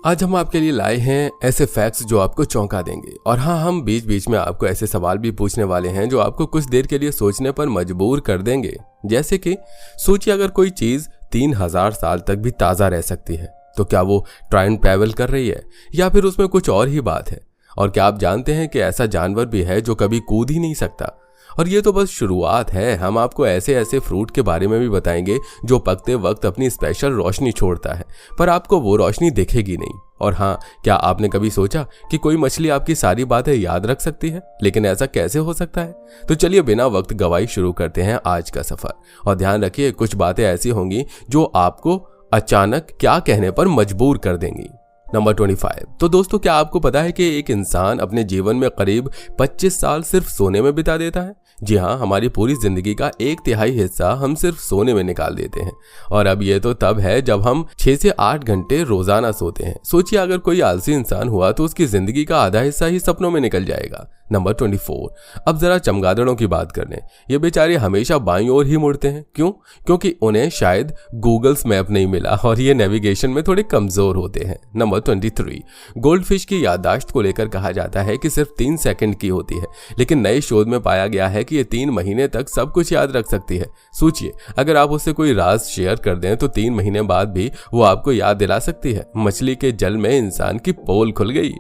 आज हम आपके लिए लाए हैं ऐसे फैक्ट्स जो आपको चौंका देंगे। और हाँ, हम बीच बीच में आपको ऐसे सवाल भी पूछने वाले हैं जो आपको कुछ देर के लिए सोचने पर मजबूर कर देंगे। जैसे कि सोचिए, अगर कोई चीज 3000 साल तक भी ताजा रह सकती है तो क्या वो टाइम ट्रैवल कर रही है या फिर उसमें कुछ और ही बात है? और क्या आप जानते हैं कि ऐसा जानवर भी है जो कभी कूद ही नहीं सकता? और ये तो बस शुरुआत है, हम आपको ऐसे ऐसे फ्रूट के बारे में भी बताएंगे जो पकते वक्त अपनी स्पेशल रोशनी छोड़ता है, पर आपको वो रोशनी दिखेगी नहीं। और हाँ, क्या आपने कभी सोचा कि कोई मछली आपकी सारी बातें याद रख सकती है? लेकिन ऐसा कैसे हो सकता है? तो चलिए बिना वक्त गवाई शुरू करते हैं आज का सफर। और ध्यान रखिए, कुछ बातें ऐसी होंगी जो आपको अचानक क्या कहने पर मजबूर कर देंगी। नंबर 25। तो दोस्तों, क्या आपको पता है कि एक इंसान अपने जीवन में करीब 25 साल सिर्फ सोने में बिता देता है? जी हाँ, हमारी पूरी जिंदगी का 1/3 हिस्सा हम सिर्फ सोने में निकाल देते हैं। और अब ये तो तब है जब हम 6 से 8 घंटे रोजाना सोते हैं। सोचिए, अगर कोई आलसी इंसान हुआ तो उसकी जिंदगी का आधा हिस्सा ही सपनों में निकल जाएगा। नंबर 24। अब जरा चमगादड़ों की बात कर लें। ये बेचारे हमेशा बाईं ओर ही मुड़ते हैं। क्यों? क्योंकि उन्हें शायद गूगल्स मैप नहीं मिला और ये नेविगेशन में थोड़े कमजोर होते हैं। नंबर 23। गोल्ड फिश की याददाश्त को लेकर कहा जाता है कि सिर्फ 3 सेकंड की होती है, लेकिन नए शोध में पाया गया है कि ये 3 महीने तक सब कुछ याद रख सकती है। सोचिए, अगर आप उससे कोई राज शेयर कर दें तो 3 महीने बाद भी वो आपको याद दिला सकती है। मछली के जल में इंसान की पोल खुल गई।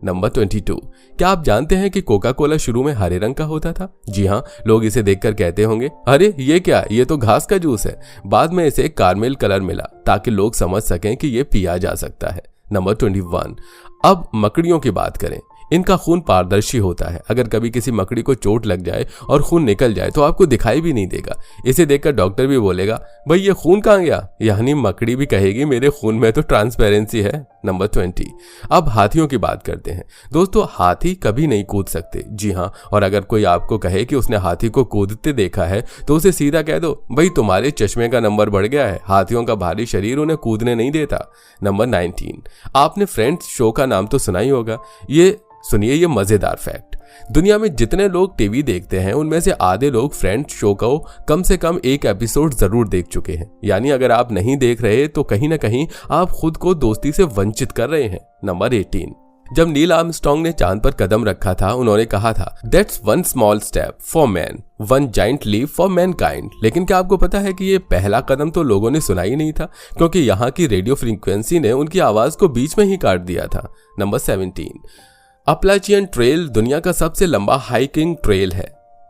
नंबर 22। क्या आप जानते हैं कि कोका कोला शुरू में हरे रंग का होता था? जी हाँ, लोग इसे देखकर कहते होंगे, अरे ये क्या, ये तो घास का जूस है। बाद में इसे कारमेल कलर मिला ताकि लोग समझ सकें कि ये पिया जा सकता है। नंबर 21। अब मकड़ियों की बात करें। इनका खून पारदर्शी होता है। अगर कभी किसी मकड़ी को चोट लग जाए और खून निकल जाए तो आपको दिखाई भी नहीं देगा। इसे देखकर डॉक्टर भी बोलेगा, भाई ये खून कहाँ गया? यानी मकड़ी भी कहेगी, मेरे खून में तो ट्रांसपेरेंसी है। नंबर 20। अब हाथियों की बात करते हैं। दोस्तों, हाथी कभी नहीं कूद सकते। जी हाँ, और अगर कोई आपको कहे कि उसने हाथी को कूदते देखा है तो उसे सीधा कह दो, भाई तुम्हारे चश्मे का नंबर बढ़ गया है। हाथियों का भारी शरीर उन्हें कूदने नहीं देता। नंबर 19। आपने फ्रेंड्स शो का नाम तो सुना ही होगा। सुनिए ये मजेदार फैक्ट। दुनिया में जितने लोग टीवी देखते हैं उनमें से आधे लोग फ्रेंड्स शो को कम से कम एक एपिसोड जरूर देख चुके हैं। यानी अगर आप नहीं देख रहे तो कहीं ना कहीं आप खुद को दोस्ती से वंचित कर रहे हैं। नंबर 18। जब नील आर्मस्ट्रांग ने चांद पर कदम रखा था, उन्होंने कहा था, that's one small step for man, one giant leap for mankind. लेकिन क्या आपको पता है कि ये पहला कदम तो लोगों ने सुना ही नहीं था, क्योंकि यहाँ की रेडियो फ्रीक्वेंसी ने उनकी आवाज को बीच में ही काट दिया था। नंबर 17। अपलाचियन ट्रेल दुनिया का सबसे लंबा हाइकिंग ट्रेल है,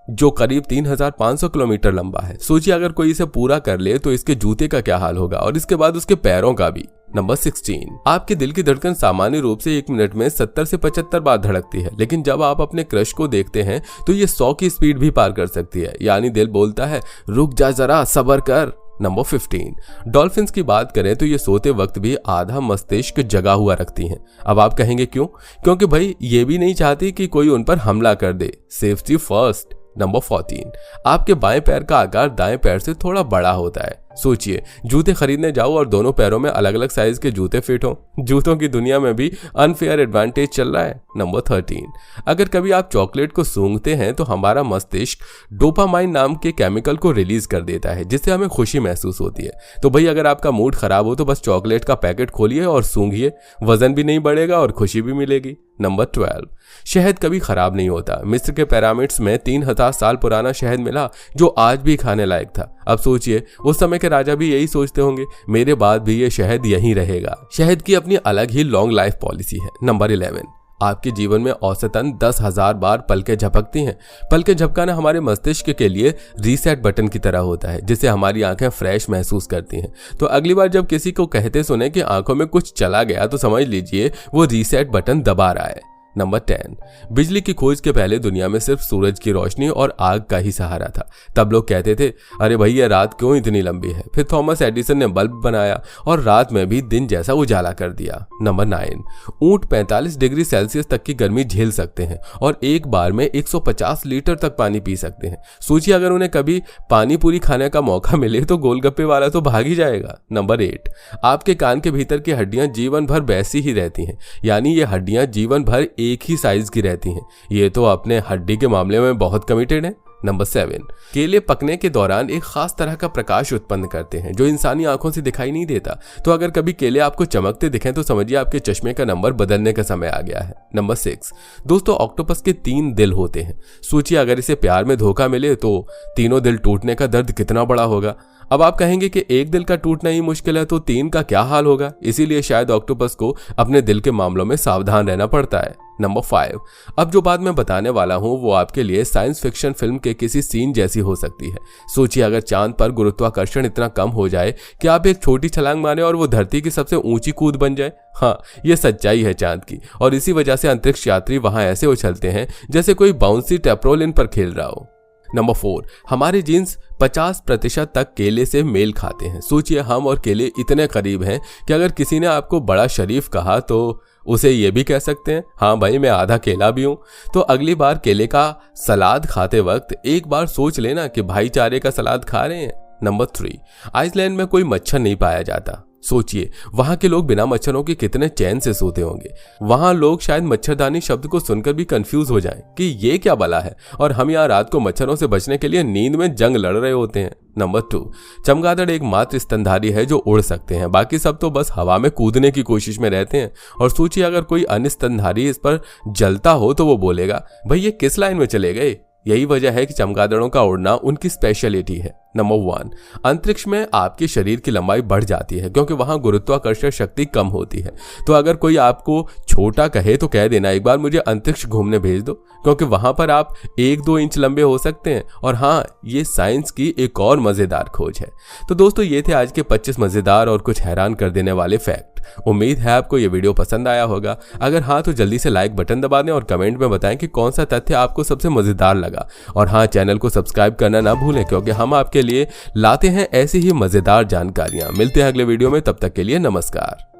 जो करीब 3500 किलोमीटर लंबा है। सोचिए, अगर कोई इसे पूरा कर ले तो इसके जूते का क्या हाल होगा और इसके बाद उसके पैरों का भी। नंबर 16। आपके दिल की धड़कन सामान्य रूप से 1 मिनट में 70 से 75 बार धड़कती है, लेकिन जब आप अपने क्रश को देखते हैं तो ये 100 की स्पीड भी पार कर सकती है। यानी दिल बोलता है, रुक जा जरा, सब्र कर। नंबर 15। डॉल्फिन्स की बात करें तो ये सोते वक्त भी आधा मस्तिष्क जगा हुआ रखती हैं। अब आप कहेंगे क्यों? क्योंकि भाई ये भी नहीं चाहती कि कोई उन पर हमला कर दे। Safety first. नंबर 14। आपके बाएं पैर का आकार दाएं पैर से थोड़ा बड़ा होता है। सोचिए, जूते खरीदने जाओ और दोनों पैरों में अलग अलग साइज के जूते फिट हो। जूतों की दुनिया में भी अनफेयर एडवांटेज चल रहा है। नंबर 13। अगर कभी आप चॉकलेट को सूंघते हैं तो हमारा मस्तिष्क डोपामाइन नाम के केमिकल को रिलीज कर देता है, जिससे हमें खुशी महसूस होती है। तो भाई, अगर आपका मूड खराब हो तो बस चॉकलेट का पैकेट खोलिए और सूंघिए, वजन भी नहीं बढ़ेगा और खुशी भी मिलेगी। नंबर 12। शहद कभी खराब नहीं होता। मिस्र के पिरामिड्स में 3000 साल पुराना शहद मिला जो आज भी खाने लायक था। अब सोचिए, उस समय के राजा भी यही सोचते होंगे, मेरे बाद भी ये शहद यहीं रहेगा। शहद की अपनी अलग ही लॉन्ग लाइफ पॉलिसी है। नंबर 11। आपके जीवन में औसतन 10,000 बार पलकें झपकती हैं। पलकें झपकाना हमारे मस्तिष्क के लिए रीसेट बटन की तरह होता है, जिससे हमारी आंखें फ्रेश महसूस करती हैं। तो अगली बार जब किसी को कहते सुने कि आंखों में कुछ चला गया तो समझ लीजिए वो रीसेट बटन दबा रहा है। नंबर 10। बिजली की खोज के पहले दुनिया में सिर्फ सूरज की रोशनी और आग का ही सहारा था। तब लोग कहते थे, अरे भैया रात क्यों इतनी लंबी है? फिर थॉमस एडिसन ने बल्ब बनाया और रात में भी दिन जैसा उजाला कर दिया। नंबर 9। ऊंट 45 डिग्री सेल्सियस तक की गर्मी झेल सकते हैं और एक बार में 150 लीटर तक पानी पी सकते हैं। सोचिए, अगर उन्हें कभी पानी पूरी खाने का मौका मिले तो गोलगप्पे वाला तो भाग ही जाएगा। नंबर 8। आपके कान के भीतर की हड्डियां जीवन भर वैसी ही रहती हैं, यानी ये हड्डियां जीवन भर एक ही साइज की रहती हैं। ये तो अपने हड्डी के मामले में बहुत कमिटेड है। नंबर 7, केले पकने के दौरान एक खास तरह का प्रकाश उत्पन्न करते हैं जो इंसानी आंखों से दिखाई नहीं देता। तो अगर कभी केले आपको चमकते दिखें तो समझिए आपके चश्मे का नंबर बदलने का समय आ गया है। नंबर 6, दोस्तों ऑक्टोपस के 3 दिल होते हैं। सोचिए अगर इसे प्यार में धोखा मिले तो तीनों दिल टूटने का दर्द कितना बड़ा होगा। अब आप कहेंगे कि एक दिल का टूटना ही मुश्किल है तो 3 का क्या हाल होगा। इसीलिए शायद ऑक्टोपस को अपने दिल के मामलों में सावधान रहना पड़ता है। नंबर 5, अब जो बात मैं बताने वाला हूं वो आपके लिए साइंस फिक्शन फिल्म के किसी सीन जैसी हो सकती है। सोचिए अगर चांद पर गुरुत्वाकर्षण इतना कम हो जाए कि आप एक छोटी छलांग मारे और वो धरती की सबसे ऊंची कूद बन जाए। हाँ, ये सच्चाई है चांद की, और इसी वजह से अंतरिक्ष यात्री वहां ऐसे उछलते हैं जैसे कोई बाउंसी टेप्रोलिन पर खेल रहा हो। नंबर 4, हमारे जीन्स 50% तक केले से मेल खाते हैं। सोचिए हम और केले इतने करीब हैं कि अगर किसी ने आपको बड़ा शरीफ कहा तो उसे ये भी कह सकते हैं, हाँ भाई मैं आधा केला भी हूं। तो अगली बार केले का सलाद खाते वक्त एक बार सोच लेना कि भाईचारे का सलाद खा रहे हैं। नंबर 3, आइसलैंड में कोई मच्छर नहीं पाया जाता। सोचिए वहां के लोग बिना मच्छरों के कितने चैन से सोते होंगे। वहां लोग शायद मच्छरदानी शब्द को सुनकर भी कंफ्यूज हो जाएं कि ये क्या बला है, और हम यहाँ रात को मच्छरों से बचने के लिए नींद में जंग लड़ रहे होते हैं। नंबर 2, चमगादड़ एक मात्र स्तनधारी है जो उड़ सकते हैं, बाकी सब तो बस हवा में कूदने की कोशिश में रहते हैं। और सोचिए अगर कोई अन्य स्तनधारी इस पर जलता हो तो वो बोलेगा भाई ये किस लाइन में चले गए। यही वजह है कि चमगादड़ों का उड़ना उनकी स्पेशलिटी है। नंबर 1, अंतरिक्ष में आपके शरीर की लंबाई बढ़ जाती है क्योंकि वहां गुरुत्वाकर्षण शक्ति कम होती है। तो अगर कोई आपको छोटा कहे तो कह देना एक बार मुझे अंतरिक्ष घूमने भेज दो, क्योंकि वहां पर आप 1-2 इंच लंबे हो सकते हैं। और हाँ, ये साइंस की एक और मजेदार खोज है। तो दोस्तों ये थे आज के 25 मजेदार और कुछ हैरान कर देने वाले फैक्ट। उम्मीद है आपको ये वीडियो पसंद आया होगा। अगर हाँ तो जल्दी से लाइक बटन दबा दें और कमेंट में बताएं कि कौन सा तथ्य आपको सबसे मजेदार लगा। और हाँ, चैनल को सब्सक्राइब करना ना भूलें क्योंकि हम आपके लिए लाते हैं ऐसी ही मजेदार जानकारियां। मिलते हैं अगले वीडियो में, तब तक के लिए नमस्कार।